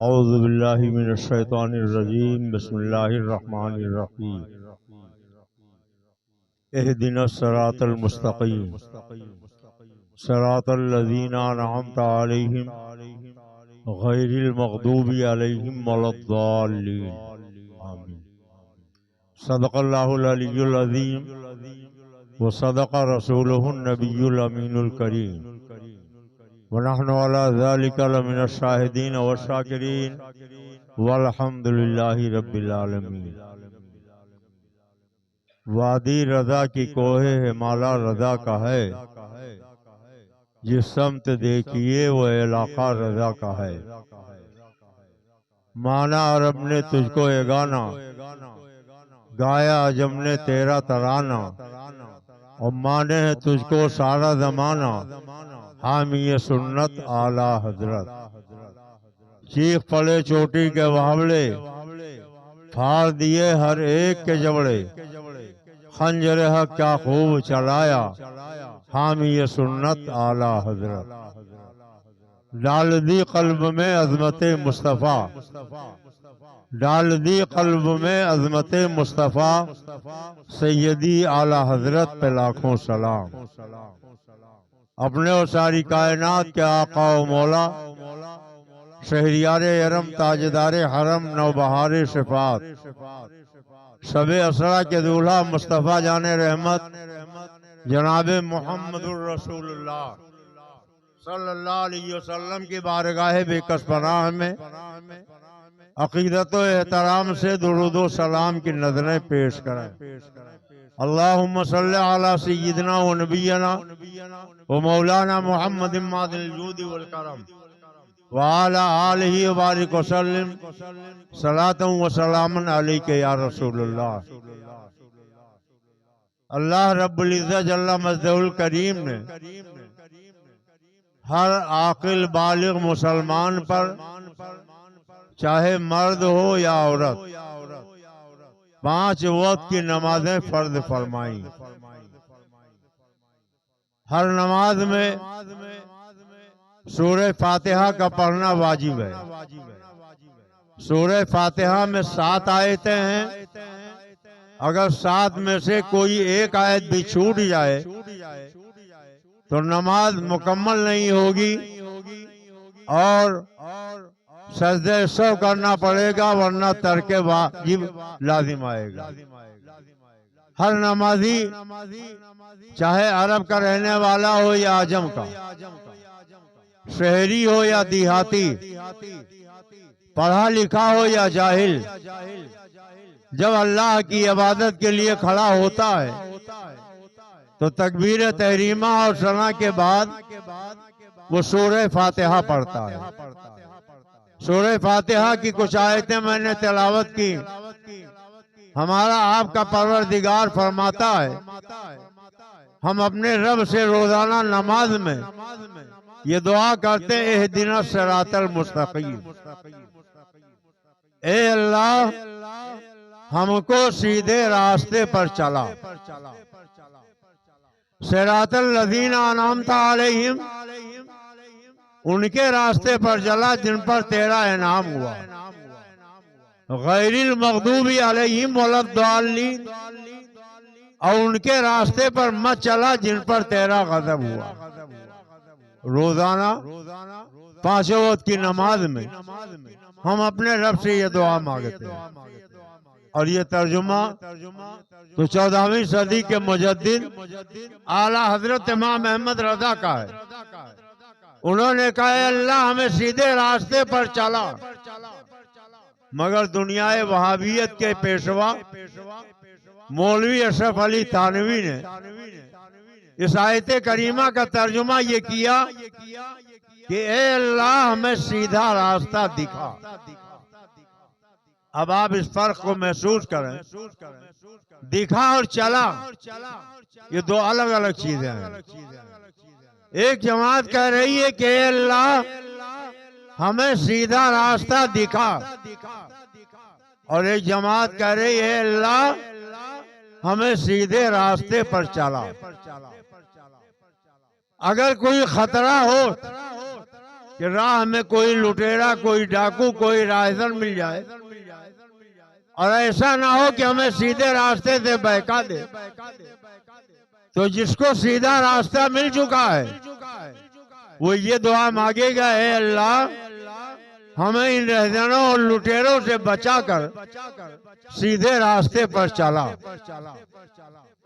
اعوذ باللہ من الشیطان الرجیم بسم اللہ الرحمن الرحیم اہدنا الصراط المستقیم صراط الذین انعمت علیہم غیر المغضوب علیہم ولا الضالین آمین۔ صدق اللہ العلی العظیم وصدق رسولہ النبی الامین الکریم ونحن على ذلك لمن الشاہدین والشاکرین والحمد للہ رب العالمین۔ وادی رضا کی کوہ ہمالا رضا کا ہے، جس سمت دیکھیے وہ علاقہ رضا کا ہے۔ مانا عرب نے تجھ کو اے گانا، گایا عجم نے تیرا ترانہ، اور مانے ہے تجھ کو سارا زمانہ، حامی سنت اعلی حضرت۔ چیخ پڑے چوٹی کے وہاولے، پھاڑ دیے ہر ایک کے جبڑے، خنجر حق کیا خوب چلایا، حامی سنت اعلی حضرت۔ ڈال دی قلب میں عظمت مصطفیٰ، ڈال دی قلب میں عظمت مصطفیٰ، سیدی اعلی حضرت پہ لاکھوں سلام۔ اپنے اور ساری کائنات کے آقا و مولا، شہریار حرم تاجدار حرم نوبہار صفات، شب اسرا کے دولہا مصطفیٰ جان رحمت جناب محمد الرسول اللہ صلی اللہ علیہ وسلم کی بارگاہ بے کس پناہ میں عقیدت و احترام سے درود و سلام کی نظریں پیش کریں۔ اللہم صلی علی سیدنا و نبینا و مولانا محمد معدن الجود والکرم وعلی آلہ وبارک وسلم صلاۃ و سلام علیک یا رسول اللہ۔ اللہ رب العزت جل مجدہ الکریم نے ہر عاقل بالغ مسلمان پر، چاہے مرد ہو یا عورت، 5 وقت کی نمازیں فرض فرمائیں۔ ہر نماز میں سورہ فاتحہ کا پڑھنا واجب ہے۔ سورہ فاتحہ میں 7 آیتیں ہیں، اگر 7 میں سے کوئی ایک آیت بھی چھوٹ جائے تو نماز مکمل نہیں ہوگی اور سجدہ سہو کرنا پڑے گا، ورنہ ترک واجب لازم آئے گا۔ ہر نمازی چاہے عرب کا رہنے والا ہو یا عجم کا، شہری ہو یا دیہاتی، پڑھا لکھا ہو یا جاہل، جب اللہ کی عبادت کے لیے کھڑا ہوتا ہے تو تکبیر تحریمہ اور ثنا کے بعد وہ سورہ فاتحہ پڑھتا ہے۔ سورہ فاتحہ کی کچھ آیتیں میں نے تلاوت کی۔ ہمارا آپ کا پروردگار فرماتا ہے، ہم اپنے رب سے روزانہ نماز میں یہ دعا کرتے ہیں، اہدنا الصراط المستقیم، اے اللہ ہم کو سیدھے راستے پر چلا۔ صراط الذین انعمت علیہم، ان کے راستے پر چلا جن پر تیرا انعام ہوا، غیر المغضوب علیہم ولا الضالین، اور ان کے راستے پر مت چلا جن پر تیرا غضب ہوا۔ روزانہ 5 وقت کی نماز میں ہم اپنے رب سے یہ دعا مانگتے ہیں، اور یہ ترجمہ تو 14ویں صدی کے مجدد اعلیٰ حضرت امام احمد رضا کا ہے۔ انہوں نے کہا، اے اللہ ہمیں سیدھے راستے پر چلا۔ مگر دنیا وہابیت کے پیشوا مولوی اشرف علی تھانوی نے اس آیت کریمہ کا ترجمہ یہ کیا کہ اے اللہ ہمیں سیدھا راستہ دکھا۔ اب آپ اس فرق کو محسوس کریں، دکھا اور چلا یہ 2 الگ الگ چیزیں ہیں۔ ایک جماعت کہہ رہی ہے کہ اے اللہ ہمیں سیدھا راستہ دکھا، اور ایک جماعت کہہ رہی ہے اللہ ہمیں سیدھے راستے پر چلا۔ اگر کوئی خطرہ ہو کہ راہ میں کوئی لٹیرا، کوئی ڈاکو، کوئی راہزن مل جائے اور ایسا نہ ہو کہ ہمیں سیدھے راستے سے بہکا دے۔ تو جس کو سیدھا راستہ مل چکا ہے وہ یہ دعا مانگے گا، اے اللہ ہمیں ان رہزنوں اور لٹیروں سے بچا کر سیدھے راستے پر چلا،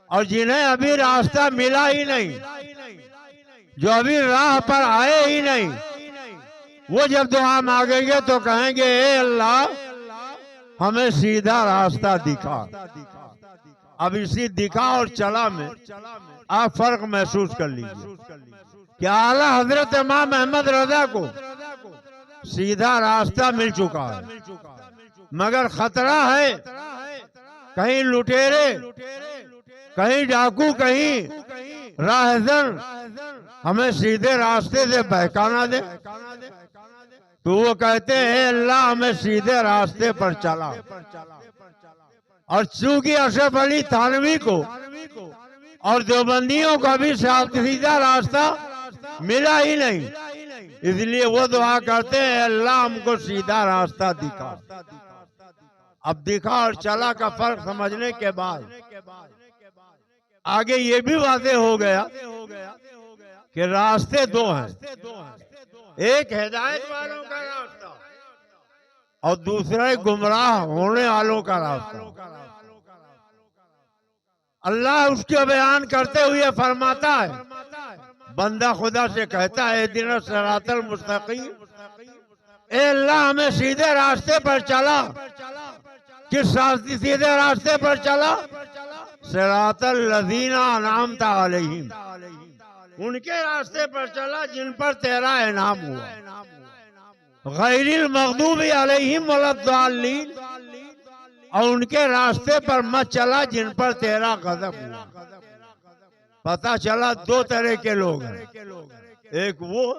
اور جنہیں ابھی راستہ ملا ہی نہیں، جو ابھی راہ پر آئے ہی نہیں، وہ جب دعا مانگیں گے تو کہیں گے اے اللہ ہمیں سیدھا راستہ دکھا۔ اب اسی دکھا اور چلا میں آپ فرق محسوس کر لیجیے کہ اعلیٰ حضرت امام احمد رضا کو سیدھا راستہ مل چکا ہے، مگر خطرہ ہے کہیں لٹیرے، کہیں ڈاکو، کہیں راہزن ہمیں سیدھے راستے سے بہکانا دے۔ تو وہ کہتے ہیں اللہ ہمیں سیدھے راستے پر چلا، اور چونکہ اشرف علی تھانوی کو اور دیوبندیوں کا بھی سیدھا راستہ ملا ہی نہیں، اس لیے وہ دعا کرتے ہیں اللہ ہم کو سیدھا راستہ دکھا۔ اب دکھا اور چلا کا فرق سمجھنے کے بعد آگے یہ بھی واضح ہو گیا کہ راستے دو ہیں، ایک ہدایت والوں کا راستہ اور دوسرا گمراہ ہونے والوں کا راستہ۔ اللہ اس کو بیان کرتے ہوئے فرماتا ہے، بندہ خدا سے کہتا ہے اہدنا الصراط المستقیم، اے اللہ ہمیں سیدھے راستے پر چلا۔ کس سیدھے راستے پر چلا؟ صراط الذین انعمت علیہم، ان کے راستے پر چلا جن پر تیرا انعام ہوا، غیر المغضوب علیہم ولا الضالین، اور ان کے راستے پر مت چلا جن پر تیرا غضب ہوا۔ پتہ چلا دو طرح کے لوگ ہیں، ایک وہ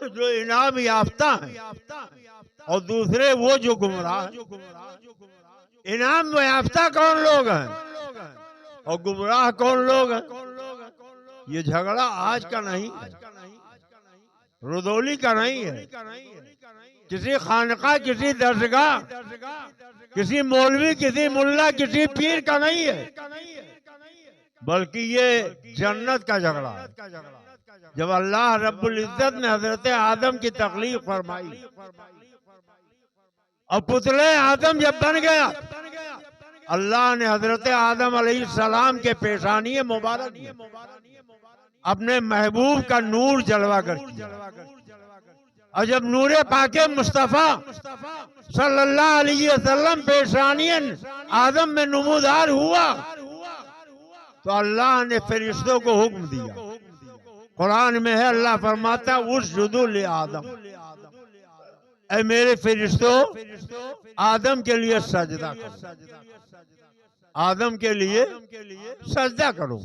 جو انعام یافتہ ہیں اور دوسرے وہ جو گمراہ ہیں۔ انعام یافتہ کون لوگ ہیں اور گمراہ کون لوگ ہیں؟ یہ جھگڑا آج کا نہیں ہے، رودولی کا نہیں ہے، کسی خانقاہ، کسی درسگاہ، کسی مولوی، کسی ملا، کسی پیر کا نہیں ہے، بلکہ یہ جنت کا جھگڑا ہے۔ جب اللہ رب العزت نے حضرت آدم کی تخلیق فرمائی اور پتلے آدم جب بن گیا، اللہ نے حضرت آدم علیہ السلام کے پیشانی مبارک میں اپنے محبوب کا نور جلوہ کر دیا، اور جب نور پاک مصطفیٰ صلی اللہ علیہ وسلم پیشانی آدم میں نمودار ہوا تو اللہ نے فرشتوں کو حکم دیا۔ قرآن میں ہے، اللہ فرماتا اسجدوا لآدم، اے میرے فرشتوں آدم کے لیے سجدہ کرو، آدم کے لیے سجدہ کرو۔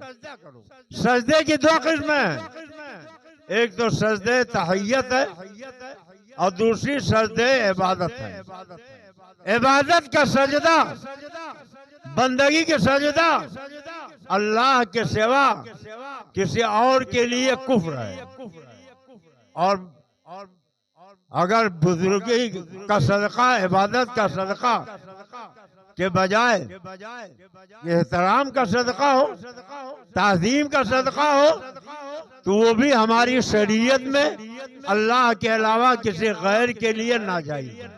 سجدے کی دو قسمیں ہیں، ایک تو سجدے تحیت ہے اور دوسری سجدے عبادت ہے۔ عبادت کا سجدہ، بندگی کا سجدہ اللہ کے سوا کسی اور کے لیے کفر ہے، اور اگر بزرگی کا صدقہ، عبادت کا صدقہ کے بجائے احترام کا صدقہ ہو، تعظیم کا صدقہ ہو، تو وہ بھی ہماری شریعت میں اللہ کے علاوہ کسی غیر کے لیے ناجائز ہے۔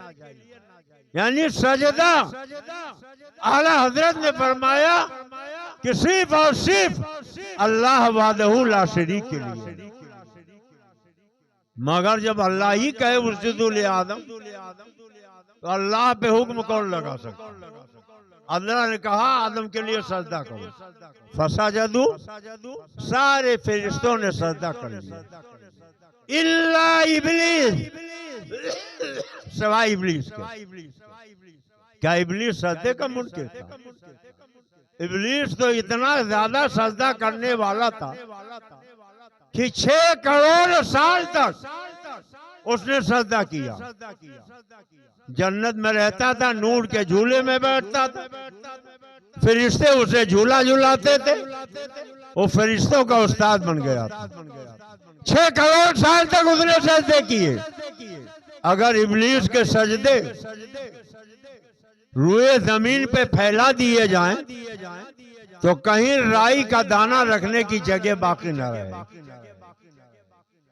یعنی سجدہ اعلیٰ حضرت نے فرمایا کہ صرف اور صرف اللہ وحدہ لا شریک کے لیے، مگر جب اللہ ہی کہے اسجدوا لآدم تو اللہ پہ حکم کون لگا سکتا؟ اللہ نے کہا آدم کے لیے سجدہ کرو، فسجدوا، سارے فرشتوں نے سجدہ کر لیا الا ابلیس، سوائے ابلیس کے۔ کیا ابلیس سجدے کا منکر تھا؟ ابلیس تو اتنا زیادہ سجدہ کرنے والا تھا کہ 6 کروڑ سال تک اس نے سجدہ کیا. جنت میں رہتا تھا، نور کے جھولے میں بیٹھتا تھا، فرشتے اسے جھولا جھولاتے تھے، وہ فرشتوں کا استاد بن گیا تھا. 6 کروڑ سال تک اس نے سجدے کیے. اگر ابلیس کے سجدے روئے زمین پہ پھیلا دیے جائیں تو کہیں رائی کا دانہ رکھنے کی جگہ باقی نہ رہے.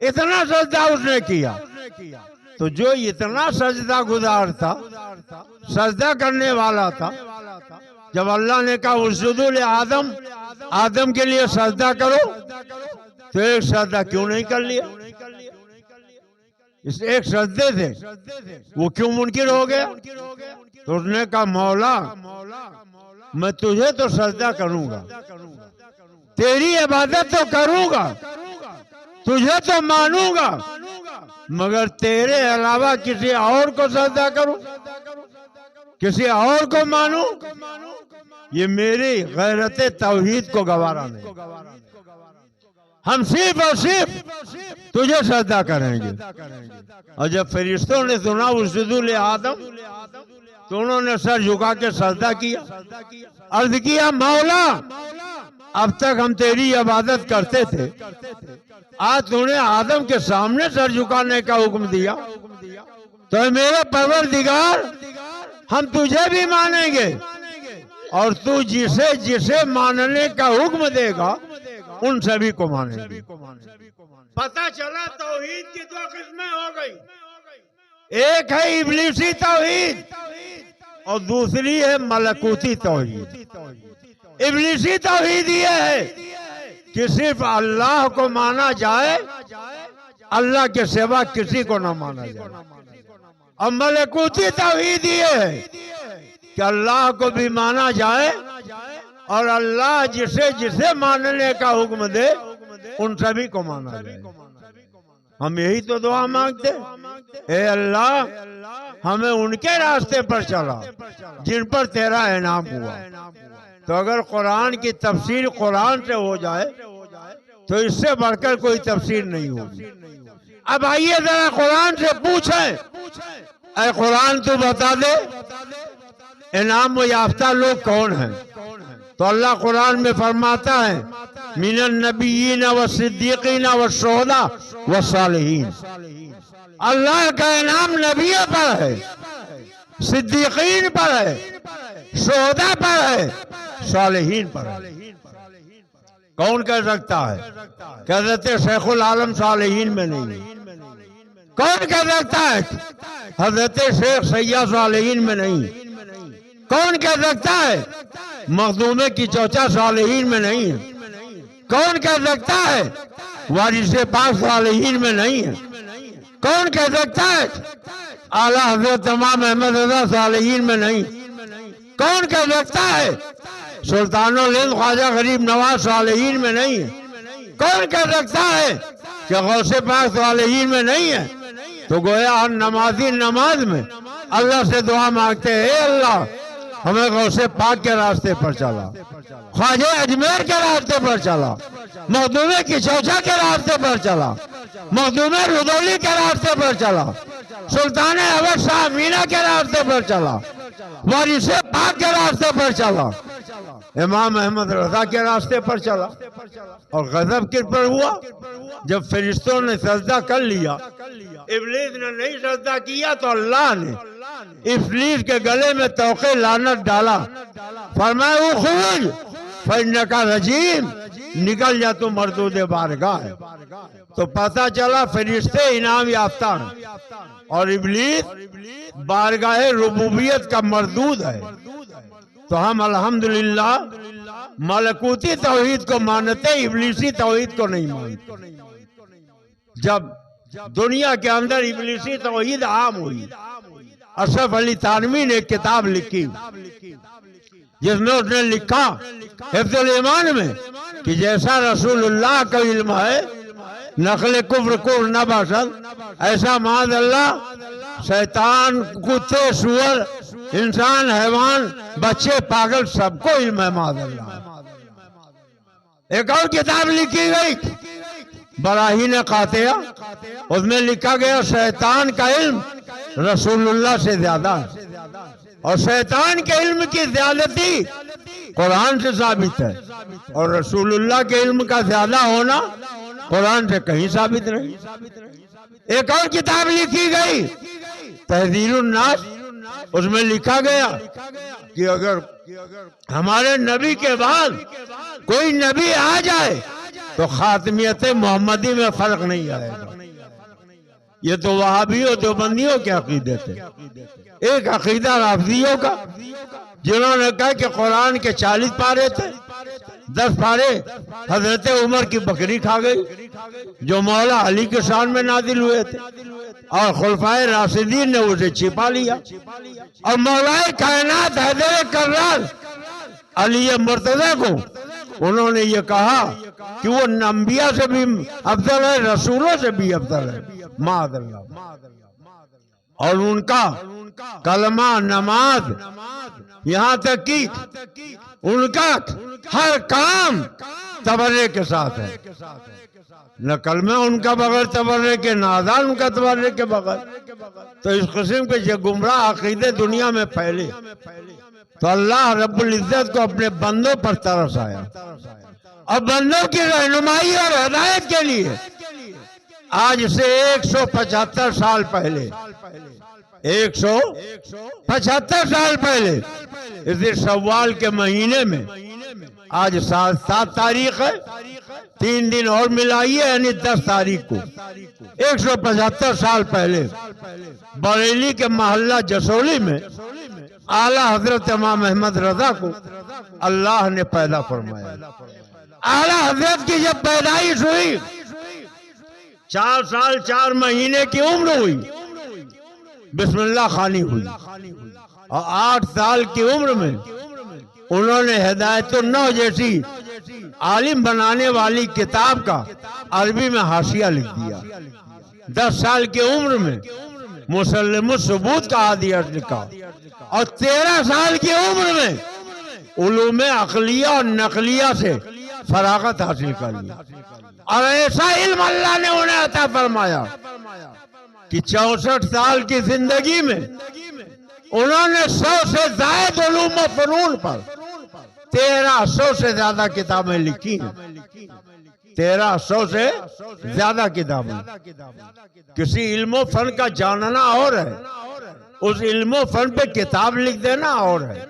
اتنا سجدہ اس نے کیا. تو جو اتنا سجدہ گزار تھا، سجدہ کرنے والا تھا، جب اللہ نے کہا اسجدوا لآدم، آدم کے لیے سجدہ کرو، تو ایک سجدہ کیوں نہیں کر لیا؟ اس ایک سجدے سے وہ کیوں منکر ہو گیا؟ تو اس نے کہا مولا میں تجھے تو سجدہ کروں گا، تیری عبادت تو کروں گا، تجھے تو مانوں گا، مگر تیرے علاوہ کسی اور کو سجدہ کروں، کسی اور کو مانوں، یہ میری غیرت توحید کو گوارا نہیں. ہم صرف اور صرف تجھے سجدہ کریں گے. اور جب فرشتوں نے سنا اسجدوا لآدم تو انہوں نے سر جھکا کے سجدہ کیا، عرض کیا مولا اب تک ہم تیری عبادت کرتے تھے، آج تو نے آدم کے سامنے سر جھکانے کا حکم دیا، تو اے میرے پروردگار ہم تجھے بھی مانیں گے، اور تو جسے جسے ماننے کا حکم دے گا ان سبھی کو مانیں گے. پتہ چلا توحید کی 2 قسمیں ہو گئی. ایک ہے ابلیسی توحید اور دوسری ہے ملکوتی توحید. ابلیسی توحید یہ ہے کہ صرف اللہ کو مانا جائے، اللہ کے سوا کسی کو نہ مانا جائے. اور ملکوتی توحید یہ ہے کہ اللہ کو بھی مانا جائے اور اللہ جسے جسے ماننے کا حکم دے ان سبھی کو مانا جائے. ہم یہی تو دعا مانگتے، اے اللہ ہمیں ان کے راستے پر چلا جن پر تیرا انعام ہوا. تو اگر قرآن کی تفسیر قرآن سے ہو جائے تو اس سے بڑھ کر کوئی تفسیر نہیں ہوگی. اب آئیے ذرا قرآن سے پوچھیں، اے قرآن تو بتا دے انعام یافتہ لوگ کون ہیں؟ تو اللہ قرآن میں فرماتا ہے من النبیین والصدیقین والشہداء والصالحین. اللہ کا انعام نبیوں پر ہے، صدیقین پر ہے، شہداء پر ہے، صالحین پر ہے. کون کہہ سکتا ہے کہ حضرت شیخ العالم صالحین میں نہیں؟ کون کہہ سکتا ہے حضرت شیخ سید صالحین میں نہیں؟ کون کہہ سکتا ہے مخدومے کی چوچا صالحین میں نہیں ہے؟ کون کہہ سکتا ہے وارث پاک صالحین میں نہیں ہے؟ کون کہہ سکتا ہے اعلیٰ حضرت امام احمد رضا صالحین میں نہیں؟ کون کہہ سکتا ہے سلطان الہند خواجہ غریب نواز صالحین میں نہیں ہے؟ کون کہہ سکتا ہے کہ غوث پاک صالحین میں نہیں ہے؟ تو گویا ہر نمازی نماز میں اللہ سے دعا مانگتے ہیں، اے اللہ ہمیں غوث پاک کے راستے پر چلا، خواجہ اجمیر کے راستے پر چلا، مخدومے کی چوچا کے راستے پر چلا، مخدومے رودولی کے راستے پر چلا، سلطان احمد شاہ مینا کے راستے پر چلا، وارث پاک کے راستے پر چلا، امام احمد رضا کے راستے پر چلا. اور غضب کس پر ہوا؟ جب فرشتوں نے سجدہ کر لیا، ابلیس نے نہیں سجدہ کیا تو اللہ نے ابلیس کے گلے میں توقع لعنت ڈالا، فرمایا اخرج فإنک رجیم، نکل جا تو مردود بارگاہ ہے. تو پتہ چلا فرشتے انعام یافتہ ہیں اور ابلیس بارگاہ ربوبیت کا مردود ہے. تو ہم الحمدللہ ملکوتی توحید کو مانتے، ابلیسی توحید کو نہیں مانتے. جب دنیا کے اندر ابلیسی توحید عام ہوئی، اشرف علی تھانوی نے ایک کتاب لکھی جس میں اس نے لکھا حفظ الایمان میں کہ جیسا رسول اللہ کا علم ہے نقل کفر کفر نہ باشد، ایسا معاذ اللہ شیطان، کتے، سور، انسان، حیوان، بچے، پاگل سب کو علم ہے معاذ اللہ. ایک اور کتاب لکھی گئی براہین قاطعہ، اس میں لکھا گیا شیطان کا علم رسول اللہ سے زیادہ ہے، اور شیطان کے علم کی زیادتی قرآن سے ثابت ہے، اور رسول اللہ کے علم کا زیادہ ہونا قرآن سے کہیں ثابت نہیں۔ ایک اور کتاب لکھی گئی تحذیر الناس، اس میں لکھا گیا کہ اگر ہمارے نبی کے بعد کوئی نبی آ جائے تو خاتمیت محمدی میں فرق نہیں آئے گا۔ یہ تو وہابیوں دیوبندیوں کے عقیدے تھے۔ ایک عقیدہ رافضیوں کا، جنہوں نے کہا کہ قرآن کے 40 پارے تھے، 10 پارے حضرت عمر کی بکری کھا گئی جو مولا علی کے شان میں نازل ہوئے تھے، اور خلفائے راشدین نے اسے چھپا لیا، اور مولا کائنات حیدر کرار علی مرتضی کو انہوں نے یہ کہا کہ وہ انبیاء سے بھی افضل ہے، رسولوں سے بھی افضل ہے، معاذ اللہ۔ اور ان کا کلمہ، نماز، یہاں تک کہ ان کا ہر کام تبرے کے ساتھ ہے، نہ کلمہ ان کا بغیر تبرے کے، نہ اذان ان کا تبرے کے بغیر۔ تو اس قسم کے یہ گمراہ عقیدے دنیا میں پھیلے، تو اللہ رب العزت کو اپنے بندوں پر ترس آیا، اور بندوں کی رہنمائی اور ہدایت کے لیے آج سے 175 سال پہلے، 175 سال پہلے اسی شوال کے مہینے میں، آج 7 تاریخ ہے، 3 دن اور ملائیے یعنی 10 تاریخ کو 175 سال پہلے بریلی کے محلہ جسولی میں اعلیٰ حضرت امام احمد رضا کو اللہ نے پیدا فرمایا۔ اعلیٰ حضرت کی جب پیدائش ہوئی، 4 سال 4 مہینے کی عمر ہوئی، بسم اللہ خوانی ہوئی، اور 8 سال کی عمر میں انہوں نے ہدایت النو جیسی عالم بنانے والی کتاب کا عربی میں حاشیہ لکھ دیا۔ 10 سال کی عمر میں مسلم الثبوت کا حادیث لکھا، اور 13 سال کی عمر میں علوم عقلیہ اور نقلیہ سے فراغت حاصل کر لی، اور ایسا علم اللہ نے انہیں عطا فرمایا کہ 64 سال کی زندگی میں انہوں نے 100 سے زائد علوم و فنون پر 1300 سے زیادہ کتابیں لکھی ہیں، 1300 سے زیادہ کتابیں۔ کسی علم و فن کا جاننا اور ہے، اس علم و فن پہ کتاب لکھ دینا اور ہے۔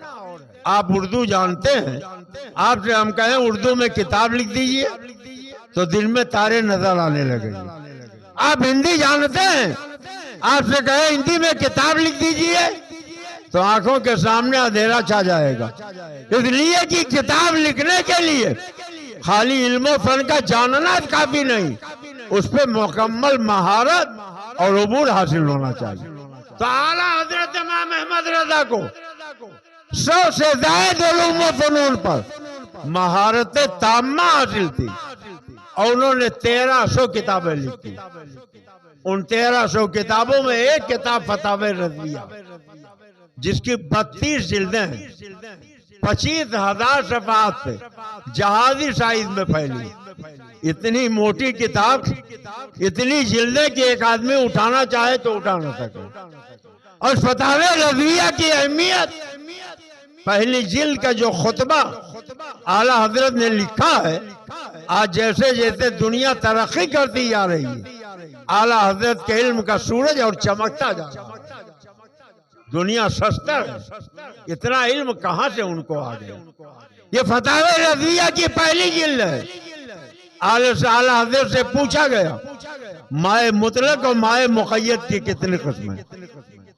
آپ اردو جانتے ہیں، آپ سے ہم کہیں اردو میں کتاب لکھ دیجئے تو دن میں تارے نظر آنے لگیں گے۔ آپ ہندی جانتے ہیں، آپ سے کہیں ہندی میں کتاب لکھ دیجئے تو آنکھوں کے سامنے اندھیرا چھا جائے گا، اس لیے کہ کتاب لکھنے کے لیے خالی علم و فن کا جاننا کافی نہیں، اس پہ مکمل مہارت اور عبور حاصل ہونا چاہیے۔ تو اعلیٰ حضرت امام احمد رضا کو 100 سے زائد علوم و فنون پر مہارت تامہ حاصل تھی، اور انہوں نے 1300 کتابیں لکھی۔ ان 1300 کتابوں میں ایک کتاب فتاوی رضویہ جس کی 32 جلدیں ہیں، 25,000 صفحات پہ جہازی سائز میں پھیلی۔ اتنی موٹی کتاب، اتنی جلدیں کہ ایک آدمی اٹھانا چاہے تو اٹھا نہ سکے۔ اور فتاوی رضویہ کی اہمیت، پہلی جلد کا جو خطبہ اعلیٰ حضرت نے لکھا ہے، آج جیسے جیسے دنیا ترقی کرتی جا رہی ہے، اعلیٰ حضرت کے علم کا سورج اور چمکتا جا رہا ہے۔ دنیا سستا ہے، اتنا علم کہاں سے ان کو آ گیا؟ یہ فتاوی رضویہ کی پہلی جلد ہے۔ اعلیٰ حضرت سے پوچھا گیا مائع مطلق اور مائع مقید کی کتنی قسمیں،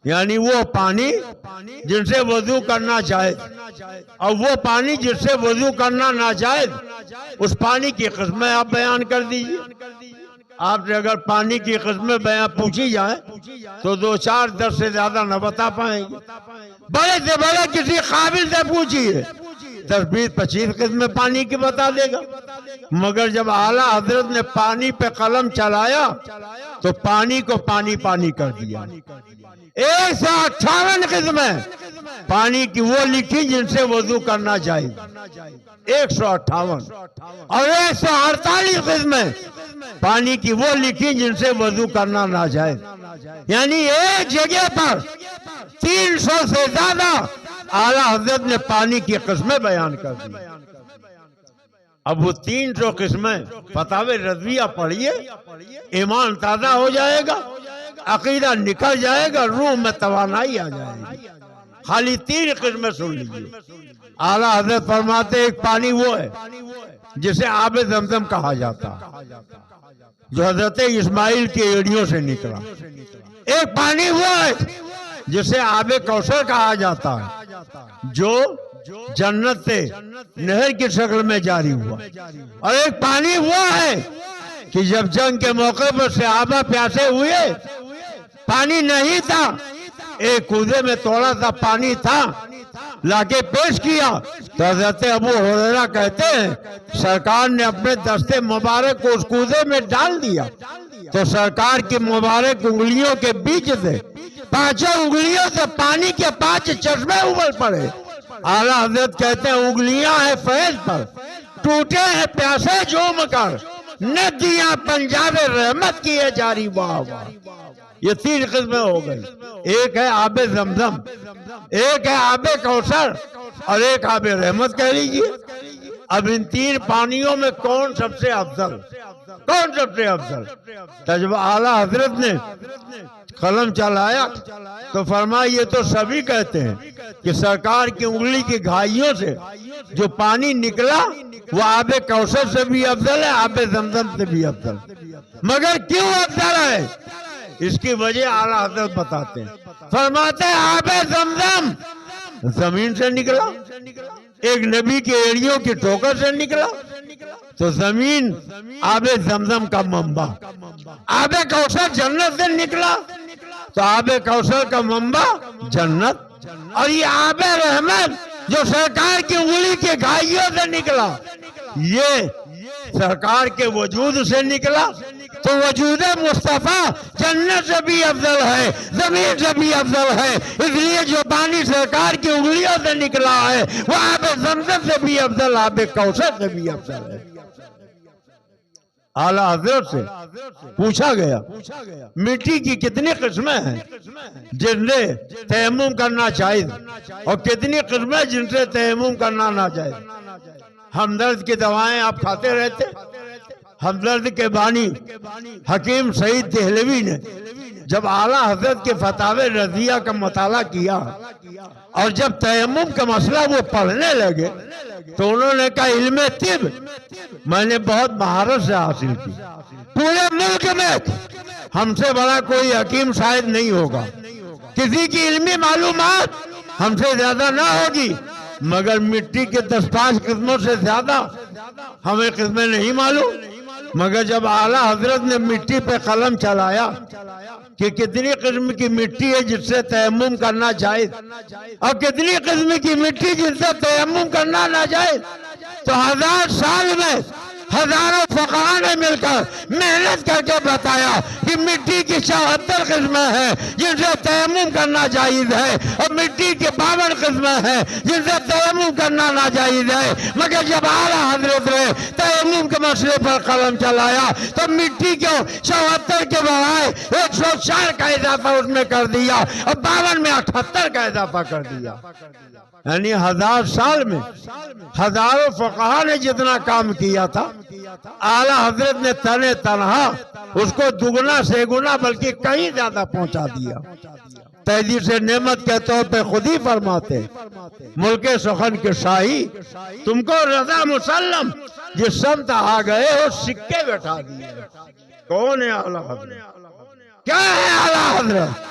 یعنی وہ پانی جن سے وضو کرنا جائز اور وہ پانی جس سے وضو کرنا ناجائز، اس پانی کی قسمیں آپ بیان کر دیجئے۔ آپ سے اگر پانی کی قسمیں بیان پوچھی جائیں تو 2 4 10 سے زیادہ نہ بتا پائیں گے۔ بڑے سے بڑے کسی قابل سے پوچھیے 10 20 25 قسمیں پانی کی بتا دے گا، مگر جب اعلیٰ حضرت نے پانی پہ قلم چلایا تو پانی کو پانی پانی کر دیا۔ 158 قسمیں پانی کی وہ لکھی جن سے وضو کرنا چاہیے، 158، اور 148 قسمیں پانی کی وہ لکھی جن سے وضو کرنا ناجائز. یعنی ایک جگہ پر 300 سے زیادہ اعلیٰ حضرت نے پانی کی قسمیں بیان کر دی. اب وہ 300 قسمیں فتاوی رضویہ پڑھیے، ایمان تازہ ہو جائے گا، عقیدہ نکل جائے گا، روح میں توانائی آ جائے گی. خالی 3 قسمیں سن لیجیے. اعلیٰ حضرت فرماتے ایک پانی وہ ہے جسے آب زمزم کہا جاتا ہے، جو حضرت اسماعیل کی ایڑیوں سے نکلا. ایک پانی وہ ہے جسے آب کوثر کہا جاتا ہے، جو جنت سے نہر کی شکل میں جاری ہوا. اور ایک پانی وہ ہے کہ جب جنگ کے موقع پر صحابہ پیاسے ہوئے، پانی نہیں تھا، ایک کوزے میں تھوڑا سا پانی تھا، لا کے پیش کیا تو حضرت ابو ہریرہ کہتے ہیں سرکار نے اپنے دست مبارک کو اس کوزے میں ڈال دیا تو سرکار کی مبارک انگلیوں کے بیچ سے 5 انگلیوں سے پانی کے 5 چشمے ابل پڑے. اعلیٰ حضرت کہتے ہیں انگلیاں ہیں فیض پر، ٹوٹے ہیں پیاسے جوم کر، ندیاں پنجاب رحمت کیے جاری. واہ واہ. یہ 3 قسمیں ہو گئی. ایک ہے آب زمزم، ایک ہے آب کوثر، اور ایک آب رحمت کہہ لیجیے. اب ان 3 پانیوں میں کون سب سے افضل؟ کون سب سے افضل؟ تو جب اعلیٰ حضرت نے قلم چلایا تو فرمایا یہ تو سبھی کہتے ہیں کہ سرکار کی انگلی کی گھائیوں سے جو پانی نکلا وہ آب کوثر سے بھی افضل ہے، آب زمزم سے بھی افضل. مگر کیوں افضل ہے؟ اس کی وجہ اعلیٰ حضرت بتاتے ہیں. فرماتے ہیں آب زمزم زمین سے نکلا، ایک نبی کی ایڑیوں کی ٹھوکر سے نکلا تو زمین آب زمزم کا منبع. آب کوثر جنت سے نکلا تو آب کوثر کا منبع جنت. اور یہ آب رحمت جو سرکار کی انگلی کی گھائیوں سے نکلا، یہ سرکار کے وجود سے نکلا تو وجود مصطفیٰ جنت سے بھی افضل ہے، زمین سے بھی افضل ہے. اس لیے جو پانی سرکار کی انگلیوں سے نکلا ہے وہ آب زمزم سے بھی افضل، آب کوثر سے بھی افضل ہے. اعلیٰ حضرت سے پوچھا گیا مٹی کی کتنی قسمیں ہیں جن سے تیمم کرنا چاہیے اور کتنی قسمیں جن سے تیمم کرنا ناجائز. ہمدرد کی دوائیں آپ کھاتے رہتے. ہمدرد کے بانی حکیم سعید دہلوی نے جب اعلیٰ حضرت کے فتاوی رضویہ کا مطالعہ کیا اور جب تیمم کا مسئلہ وہ پڑھنے لگے تو انہوں نے کہا علم طب میں نے بہت مہارت سے حاصل کی، پورے ملک میں ہم سے بڑا کوئی حکیم شاید نہیں ہوگا، کسی کی علمی معلومات ہم سے زیادہ نہ ہوگی، مگر مٹی کے 10-5 قسموں سے زیادہ ہمیں قسمیں نہیں معلوم. مگر جب اعلیٰ حضرت نے مٹی پہ قلم چلایا کہ کتنی قسم کی مٹی ہے جس سے تیمم کرنا جائز اور کتنی قسم کی مٹی جس سے تیمم کرنا ناجائز، تو 1000 سال میں ہزاروں فقہاء نے مل کر محنت کر کے بتایا کہ مٹی کی 74 قسمیں ہیں جن سے تیمم کرنا جائز ہے اور مٹی کی 52 قسمیں ہیں جن سے تیمم کرنا ناجائز ہے. مگر جب اعلیٰ حضرت نے تیمم کے مسئلے پر قلم چلایا تو مٹی کو 74 کے بجائے 104 کا اضافہ اس میں کر دیا اور 52 میں 78 کا اضافہ کر دیا. یعنی 1000 سال میں ہزاروں فقہاء نے جتنا کام کیا تھا اعلیٰ حضرت نے تنہا اس کو دگنا سے گنا بلکہ کہیں زیادہ پہنچا دیا. تحدیث نعمت کے طور پہ خود ہی فرماتے ملک سخن کے شاہی تم کو رضا مسلم جس سمت آ گئے ہو سکے بیٹھا دیے. کون ہے اعلیٰ حضرت؟ کیا ہے اعلیٰ حضرت؟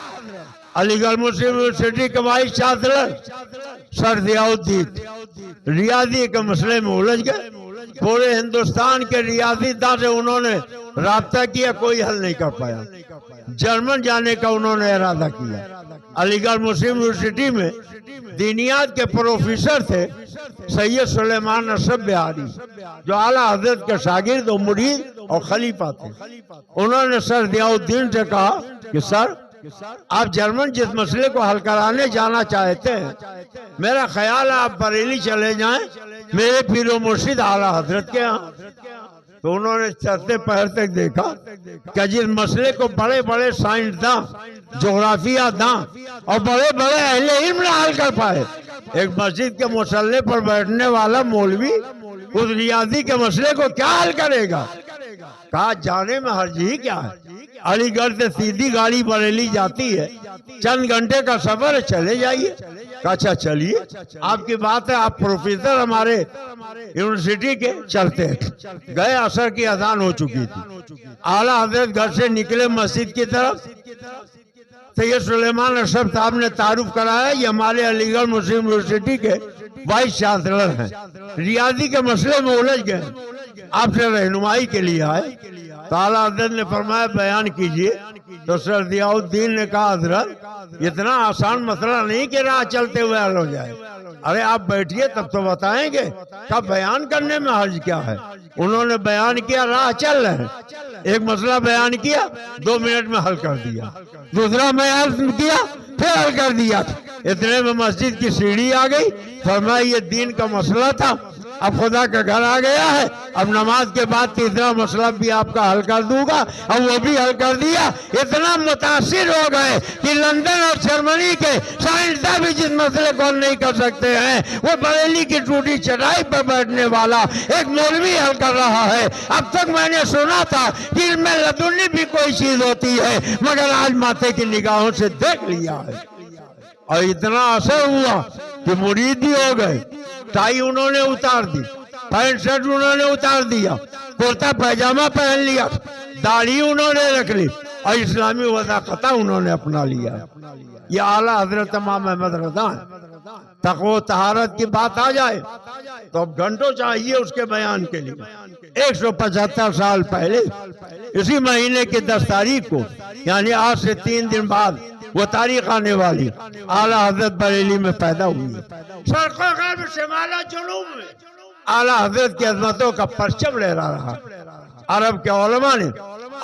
علی گڑھ مسلم یونیورسٹی کے وائس چانسلر سر ضیاء الدین ریاضی کے مسئلے میں الجھ گئے. پورے ہندوستان کے ریاضی داں سے انہوں نے رابطہ کیا، کوئی حل نہیں کر پایا. جرمن جانے کا انہوں نے ارادہ کیا. علی گڑھ مسلم یونیورسٹی میں دینیات کے پروفیسر تھے سید سلیمان اشرف بہاری جو اعلیٰ حضرت کے شاگرد و مرید اور خلیفہ تھے. انہوں نے سر ضیاء الدین سے کہا کہ سر آپ جرمن جس مسئلے کو حل کرانے جانا چاہتے ہیں میرا خیال ہے آپ بریلی چلے جائیں میرے پیر و مرشد اعلیٰ حضرت کے ہاں. تو انہوں نے چلتے پہرتے دیکھا کہ جس مسئلے کو بڑے بڑے سائنسداں، جغرافیہ داں اور بڑے بڑے اہل علم نہ حل کر پائے، ایک مسجد کے مصلی پر بیٹھنے والا مولوی اس ریاضی کے مسئلے کو کیا حل کرے گا؟ کہا جانے میں حرج ہی کیا ہے، علی گڑھ سے سیدھی گاڑی بریلی جاتی ہے، چند گھنٹے کا سفر ہے، چلے جائیے۔ کہا اچھا چلیے، آپ کی بات ہے، آپ پروفیسر ہمارے یونیورسٹی کے، چلتے ہیں۔ گئے، عصر کی اذان ہو چکی تھی، اعلیٰ حضرت گھر سے نکلے مسجد کی طرف، سید سلیمان اشرف صاحب نے تعارف کرایا، یہ ہمارے علی گڑھ مسلم یونیورسٹی کے وائس چانسلر ہیں، ریاضی کے مسئلے میں الجھ گئے، آپ سے رہنمائی کے لیے آئے۔ تو اعلیٰ حضرت نے فرمایا بیان کیجئے۔ تو سر ضیاء الدین نے کہا حضرت اتنا آسان مسئلہ نہیں کہ راہ چلتے ہوئے حل ہو جائے، ارے آپ بیٹھیے تب تو بتائیں گے، کہا بیان کرنے میں حرج کیا ہے؟ انہوں نے بیان کیا، راہ چل رہے ہیں، ایک مسئلہ بیان کیا، 2 منٹ میں حل کر دیا، دوسرا بیان کیا، پھر حل کر دیا۔ اتنے میں مسجد کی سیڑھی آ گئی، فرمایا یہ دین کا مسئلہ تھا، اب خدا کا گھر آ گیا ہے، اب نماز کے بعد تیسرا مسئلہ بھی آپ کا حل کر دوں گا، اب وہ بھی حل کر دیا۔ اتنا متاثر ہو گئے کہ لندن اور جرمنی کے سائنسداں بھی جس مسئلے کو حل نہیں کر سکتے ہیں، وہ بریلی کی ٹوٹی چٹائی پر بیٹھنے والا ایک مولوی حل کر رہا ہے۔ اب تک میں نے سنا تھا کہ علم لدنی بھی کوئی چیز ہوتی ہے، مگر آج ماتے کی نگاہوں سے دیکھ لیا ہے، اور اتنا اثر ہوا کہ مرید بھی ہو گئے۔ ٹائی انہوں نے اتار دی، پینٹ شرٹ انہوں نے اتار دیا، کرتا پیجامہ پہن لیا، داڑھی انہوں نے رکھ لی، اور اسلامی وضاقتہ انہوں نے اپنا لیا۔ یہ اعلیٰ حضرت امام احمد رضا ہیں۔ تقوی و طہارت کی بات آ جائے تو اب گھنٹوں چاہیے اس کے بیان کے لیے۔ 175 سال پہلے اسی مہینے کی 10 تاریخ کو، یعنی آج سے 3 دن بعد وہ تاریخ آنے والی، اعلیٰ حضرت بریلی میں پیدا ہوئی، شرق و غرب شمال و جنوب میں اعلیٰ حضرت کی عظمتوں کا پرچم لہرا رہا۔ عرب کے علماء نے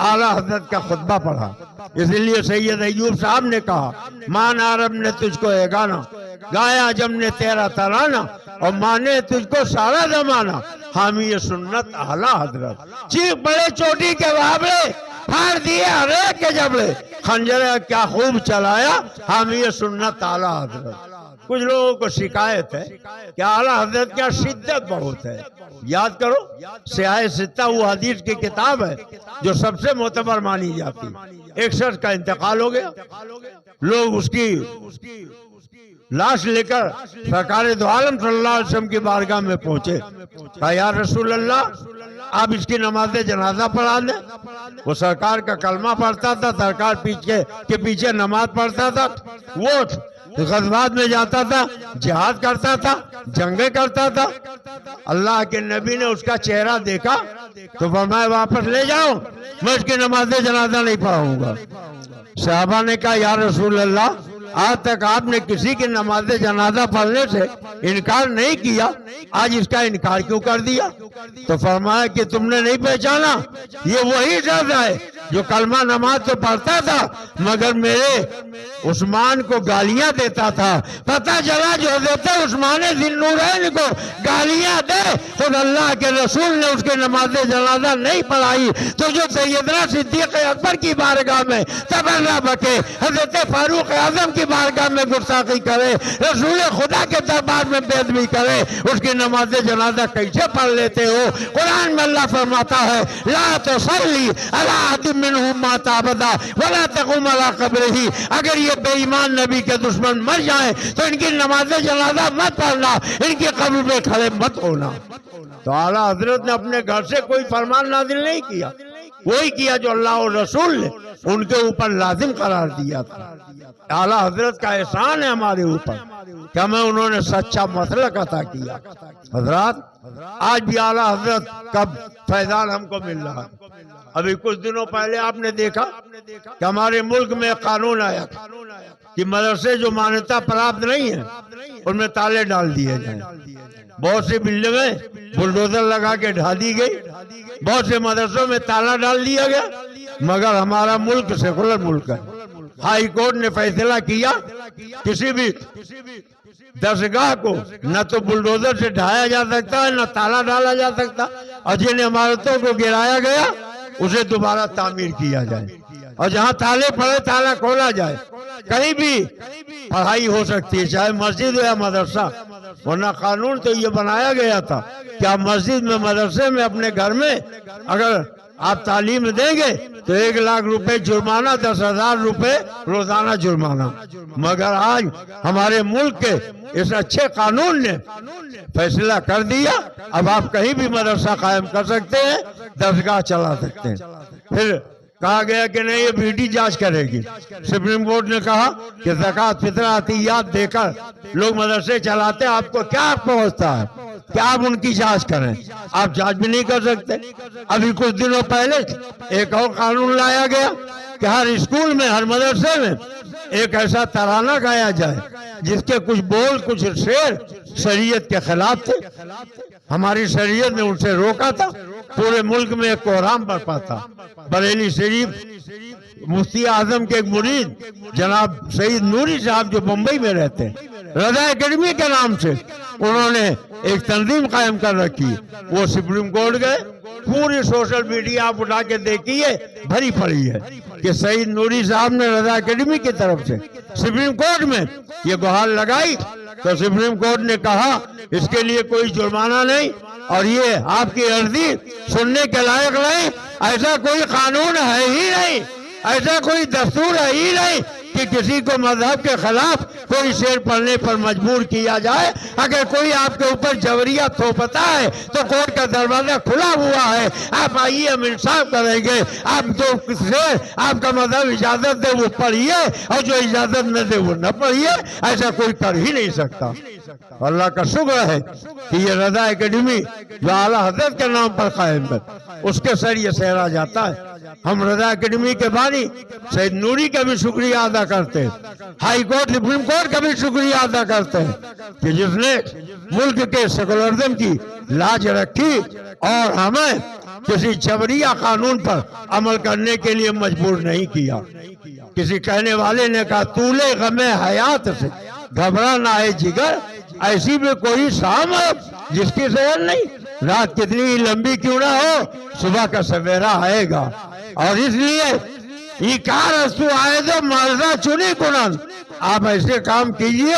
اعلیٰ حضرت کا خطبہ پڑھا، اس لیے سید ایوب صاحب نے کہا مان عرب نے تجھ کو یگانہ، گایا عجم نے تیرا ترانہ، اور مانے تجھ کو سارا زمانہ، حامی سنت اعلیٰ حضرت۔ چیخ بڑے چوٹی کے بابڑے، پھاڑ دیے ہر ایک کے جبڑے، خنجر کیا خوب چلایا، حامی سنت اعلیٰ حضرت۔ کچھ لوگوں کو شکایت ہے کہ اعلیٰ حضرت کیا شدت بہت ہے۔ یاد کرو، سیاہ ستہ وہ حدیث کی کتاب ہے جو سب سے معتبر مانی جاتی۔ ایک شخص کا انتقال ہو گیا، لوگ اس کی لاش لے کر سرکار دو عالم صلی اللہ علیہ وسلم کی بارگاہ میں پہنچے، کہا یا رسول اللہ آپ اس کی نماز جنازہ پڑھا دیں۔ وہ سرکار کا کلمہ پڑھتا تھا، سرکار کے پیچھے نماز پڑھتا تھا، وہ غزوات میں جاتا تھا، جہاد کرتا تھا، جنگیں کرتا تھا۔ اللہ کے نبی نے اس کا چہرہ دیکھا تو فرمایا واپس لے جاؤ، میں اس کی نماز جنازہ نہیں پڑھاؤں گا۔ صحابہ نے کہا یا رسول اللہ آج تک آپ نے کسی کی نماز جنازہ پڑھنے سے انکار نہیں کیا، آج اس کا انکار کیوں کر دیا؟ تو فرمایا کہ تم نے نہیں پہچانا، یہ وہی شخص ہے جو کلمہ نماز تو پڑھتا تھا مگر میرے عثمان کو گالیاں دیتا تھا۔ پتہ چلا جو حضرت عثمان ذی النورین کو گالیاں دے، خود اللہ کے رسول نے اس کے نماز جنازہ نہیں پڑھائی، تو جو سیدنا صدیق اکبر کی بارگاہ میں تبرہ بکے، حضرت فاروق اعظم کی بارگاہ میں گستاخی کرے، رسول خدا کے دربار میں بے ادبی کرے، اس کی نماز جنازہ کیسے پڑھ لیتے ہو؟ قرآن میں اللہ فرماتا ہے لا تصلی علی احد منهم مات ابدا ولا تقم علی قبرہ، اگر یہ بے ایمان نبی کے دشمن مر جائیں تو ان کی نماز جنازہ مت پڑھنا، ان کی قبر میں کھڑے مت ہونا۔ تو اعلیٰ حضرت نے اپنے گھر سے کوئی فرمان نازل نہیں کیا، وہی کیا جو اللہ اور رسول نے ان کے اوپر لازم قرار دیا تھا۔ اعلیٰ حضرت کا احسان ہے ہمارے اوپر کہ ہمیں انہوں نے سچا مسلک عطا کیا۔ حضرات آج بھی اعلیٰ حضرت کا فیضان ہم کو مل رہا ہے۔ ابھی کچھ دنوں پہلے آپ نے دیکھا کہ ہمارے ملک میں قانون آیا کہ مدرسے جو مانیتا پراپت نہیں ہیں ان میں تالے ڈال دیے جائیں۔ بہت سی بلڈنگیں بلڈوزر لگا کے ڈھا دی گئی، بہت سے مدرسوں میں تالا ڈال دیا گیا، مگر ہمارا ملک سیکولر ملک ہے، ہائی کورٹ نے فیصلہ کیا کسی بھی درسگاہ کو نہ تو بلڈوزر سے ڈھایا جا سکتا ہے نہ تالا ڈالا جا سکتا، اور جن عمارتوں کو گرایا گیا اسے دوبارہ تعمیر کیا جائے، اور جہاں تالے پڑے تالا کھولا جائے۔ کہیں بھی پڑھائی ہو سکتی ہے، چاہے مسجد ہو یا مدرسہ، ورنہ قانون تو یہ بنایا گیا تھا کہ آپ مسجد میں، مدرسے میں، اپنے گھر میں اگر آپ تعلیم دیں گے تو 1 لاکھ روپے جرمانہ، 10,000 روپے روزانہ جرمانہ۔ مگر آج ہمارے ملک کے اس اچھے قانون نے فیصلہ کر دیا، اب آپ کہیں بھی مدرسہ قائم کر سکتے ہیں، درسگاہ چلا سکتے ہیں۔ پھر کہا گیا کہ نہیں، یہ بیٹی جانچ کرے گی۔ سپریم کورٹ نے کہا کہ زکوٰۃ، فطرہ، عطیات دے کر لوگ مدرسے چلاتے، آپ کو کیا پہنچتا ہے کہ آپ ان کی جانچ کریں؟ آپ جانچ بھی نہیں کر سکتے۔ ابھی کچھ دنوں پہلے ایک اور قانون لایا گیا کہ ہر اسکول میں، ہر مدرسے میں ایک ایسا ترانہ گایا جائے جس کے کچھ بول، کچھ شعر شریعت کے خلاف تھے۔ ہماری شریعت نے ان سے روکا تھا۔ پورے ملک میں ایک کوہرام برپا تھا۔ بریلی شریف مفتی اعظم کے ایک مرید جناب سید نوری صاحب جو بمبئی میں رہتے ہیں، رضا اکیڈمی کے نام سے انہوں نے ایک تنظیم قائم کر رکھی۔ وہ سپریم کورٹ گئے، پوری سوشل میڈیا آپ اٹھا کے دیکھیے بھری پڑی ہے کہ سید نوری صاحب نے رضا اکیڈمی کی طرف سے سپریم کورٹ میں یہ گہار لگائی، تو سپریم کورٹ نے کہا اس کے لیے کوئی جرمانہ نہیں، اور یہ آپ کی عرضی سننے کے لائق نہیں۔ ایسا کوئی قانون ہے ہی نہیں، ایسا کوئی دستور ہے ہی نہیں کہ کسی کو مذہب کے خلاف کوئی شعر پڑھنے پر مجبور کیا جائے۔ اگر کوئی آپ کے اوپر جبریہ تھوپتا ہے تو کورٹ کا دروازہ کھلا ہوا ہے، آپ آئیے، ہم انصاف کریں گے۔ آپ جو شعر آپ کا مذہب اجازت دے وہ پڑھیے، اور جو اجازت نہ دے وہ نہ پڑھیے۔ ایسا کوئی کر ہی نہیں سکتا۔ اللہ کا شکر ہے کہ یہ رضا اکیڈمی جو اعلیٰ حضرت کے نام پر قائم ہے، اس کے سر یہ سہرا جاتا ہے۔ ہم رضا اکیڈمی کے بانی سید نوری کا بھی شکریہ ادا کرتے ہیں، ہائی کورٹ، سپریم کورٹ کا بھی شکریہ ادا کرتے ہیں کہ جس نے ملک کے سیکولرزم کی لاج رکھی اور ہمیں کسی جبریہ قانون پر عمل کرنے کے لیے مجبور نہیں کیا۔ کسی کہنے والے نے کہا طول غم حیات سے گھبرا نہ ہے جگر، ایسی بھی کوئی شام ہے جس کی سیر نہیں، رات کتنی ہی لمبی کیوں نہ ہو صبح کا سویرا آئے گا۔ اور اس لیے یہ کار استو آئے تو مرزا چنی کنن، آپ ایسے کام کیجئے۔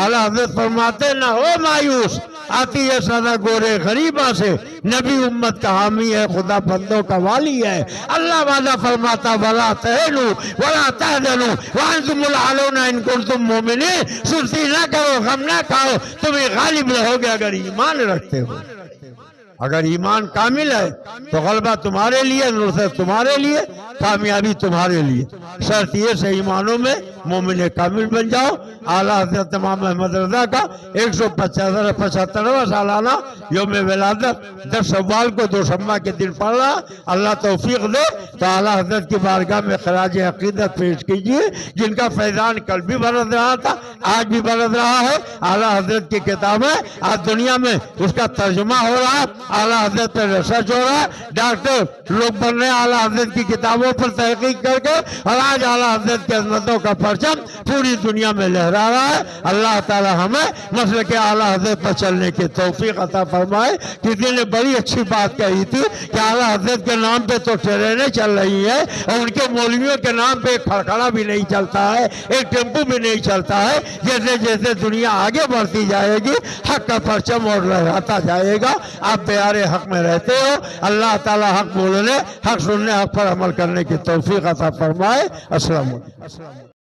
اعلیٰ حضرت فرماتے نہ ہو مایوس، آتی ہے سزا گورے غریباں سے، نبی امت کا حامی ہے، خدا بندوں کا والی ہے۔ اللہ وعدہ فرماتا وَلَا تَهِنُوا وَلَا تَحْزَنُوا وَأَنْتُمُ الْأَعْلَوْنَ إِن كُنتُم مُؤْمِنِينَ، سستی نہ کرو، غم نہ کھاؤ، تمہیں غالب رہو گے اگر ایمان رکھتے ہو۔ اگر ایمان کامل ہے تو غلبہ تمہارے لیے، نصرت تمہارے لیے، کامیابی تمہارے لیے۔ شرط یہ سے ایمانوں میں مومن کامل بن جاؤ۔ اعلیٰ حضرت امام احمد رضا کا 175واں سالانہ یوم ولادت 10 شوال کو دوشنبہ کے دن پڑ رہا۔ اللہ توفیق دے تو اعلیٰ حضرت کی بارگاہ میں خراج عقیدت پیش کیجیے، جن کا فیضان کل بھی برس رہا تھا، آج بھی برس رہا ہے۔ اعلیٰ حضرت کی کتابیں آج دنیا میں اس کا ترجمہ ہو رہا ہے، اعلیٰ حضرت پر ریسرچ ہو رہا ہے، ڈاکٹر لوگ بن رہے ہیں اعلیٰ حضرت کی کتابوں پر تحقیق کر کے، اور آج اعلیٰ حضرت کی عظمتوں کا پرچم پوری دنیا میں لہرا رہا ہے۔ اللہ تعالی ہمیں مسلک اعلیٰ حضرت پر چلنے کی توفیق عطا فرمائے۔ کسی نے بڑی اچھی بات کہی تھی کہ اعلیٰ حضرت کے نام پہ تو ٹرینیں چل رہی ہیں، اور ان کے مولویوں کے نام پہ ایک کھڑکھڑا بھی نہیں چلتا ہے، ایک ٹیمپو بھی نہیں چلتا ہے۔ جیسے جیسے دنیا آگے بڑھتی جائے گی، حق کا پرچم اور لہراتا جائے گا۔ آپ پیارے حق میں رہتے ہو، اللہ تعالی حق بولنے، حق سننے، حق پر عمل کرنے کی توفیق عطا فرمائے۔ السلام علیکم۔